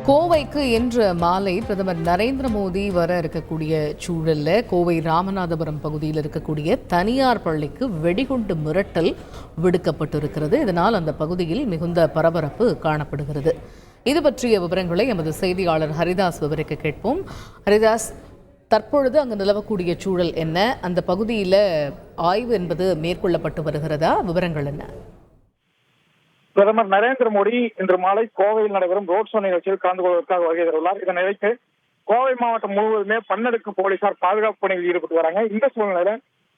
கோவைக்கு இன்று மாலை பிரதமர் நரேந்திர மோடி வர இருக்கக்கூடிய சூழல்ல கோவை ராமநாதபுரம் பகுதியில் இருக்கக்கூடிய தனியார் பள்ளிக்கு வெடிகுண்டு மிரட்டல் விடுக்கப்பட்டிருக்கிறது. இதனால் அந்த பகுதியில் மிகுந்த பரபரப்பு காணப்படுகிறது. இது பற்றிய விவரங்களை எமது செய்தியாளர் ஹரிதாஸ் விவரிக்க கேட்போம். ஹரிதாஸ், தற்பொழுது அங்கு நிலவக்கூடிய சூழல் என்ன? அந்த பகுதியில் ஆய்வு என்பது மேற்கொள்ளப்பட்டு வருகிறதா? விவரங்கள் என்ன? பிரதமர் நரேந்திர மோடி இன்று மாலை கோவையில் நடைபெறும் ரோட் ஷோ நிகழ்ச்சியில் கலந்து கொள்வதற்காக வருகை தருள்ளார். இதனையடுத்து கோவை மாவட்டம் முழுவதுமே பன்னடுக்கு போலீசார் பாதுகாப்பு பணியில் ஈடுபட்டு வராங்க. இந்த சூழ்நிலையில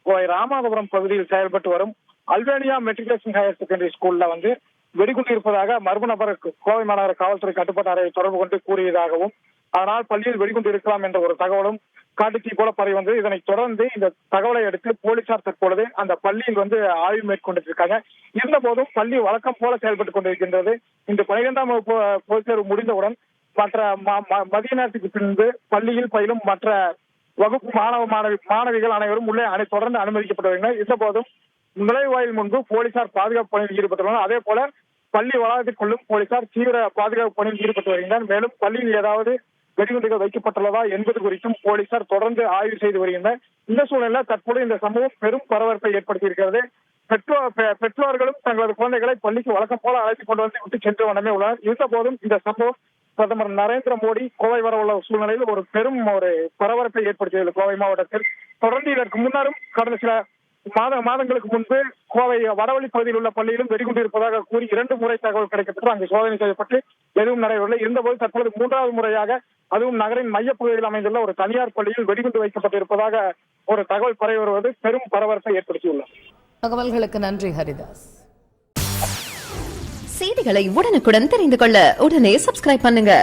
கோவை ராமநாதபுரம் பகுதியில் செயல்பட்டு வரும் அல்பேனியா மெட்ரிகுலேஷன் ஹையர் செகண்டரி ஸ்கூல்ல வெடிகுண்டு இருப்பதாக மர்ம நபர் கோவை மாநகர காவல்துறை கட்டுப்பாட்டு அறையை தொடர்பு கொண்டு கூறியதாகவும், அதனால் பள்ளியில் வெடிகுண்டு இருக்கலாம் என்ற ஒரு தகவலும் காட்டுத்தீ போல பரவி வந்தது. இதனைத் தொடர்ந்து இந்த தகவலை அடுத்து போலீசார் தற்பொழுது அந்த பள்ளியில் ஆய்வு மேற்கொண்டிருக்காங்க. இருந்த போதும் பள்ளி வழக்கம் போல செயல்பட்டுக் கொண்டிருக்கின்றது. இந்த 12ஆம் வகுப்பு பொதுத் தேர்வு முடிந்தவுடன் மற்ற மதிய நேரத்துக்கு பின்பு பள்ளியில் பயிலும் மற்ற வகுப்பு மாணவிகள் அனைவரும் உள்ளே தொடர்ந்து அனுமதிக்கப்பட்டு வருகின்றனர். இருந்த போதும் நுழைவாயில் முன்பு போலீசார் பாதுகாப்பு பணியில் ஈடுபட்டுள்ளனர். அதே போல பள்ளி வளாகத்திற்குள்ளும் போலீசார் தீவிர பாதுகாப்பு பணியில் ஈடுபட்டு வருகின்றனர். மேலும் பள்ளியில் ஏதாவது வெடிகுண்டுகள் வைக்கப்பட்டுள்ளதா என்பது குறித்தும் போலீசார் தொடர்ந்து ஆய்வு செய்து வருகின்றனர். இந்த சூழ்நிலையில் தற்போது இந்த சம்பவம் பெரும் பரபரப்பை ஏற்படுத்தியிருக்கிறது. பெற்றோர்களும் தங்களது குழந்தைகளை பள்ளிக்கு வழக்கம் போல அழைத்துக் கொண்டு விட்டு சென்று வண்ணமே உள்ளனர். இருந்த போதும் இந்த சம்பவம் பிரதமர் நரேந்திர மோடி கோவை வர உள்ள சூழ்நிலையில் ஒரு பெரும் பரபரப்பை ஏற்படுத்தியது கோவை மாவட்டத்தில். தொடர்ந்து இதற்கு முன்னரும் கடந்த சில மாதங்களுக்கு முன்பு கோவை வடவள்ளி பகுதியில் உள்ள பள்ளியிலும் வெடிகுண்டு இருப்பதாக கூறி 2 முறை தகவல் கிடைக்கப்பட்டு அங்கு சோதனை செய்யப்பட்டு எதுவும் நடைபெறவில்லை. இருந்தபோது தற்போது 3வது முறையாக அதுவும் நகரின் மையப்பகுதியில் அமைந்துள்ள ஒரு தனியார் பள்ளியில் வெடிகுண்டு வைக்கப்பட்டிருப்பதாக ஒரு தகவல் பரவி வருவது பெரும் பரபரப்பை ஏற்படுத்தியுள்ளது. தகவல்களுக்கு நன்றி ஹரிதாஸ். செய்திகளை உடனுக்குடன் தெரிந்து கொள்ள உடனே சப்ஸ்கிரைப் பண்ணுங்க.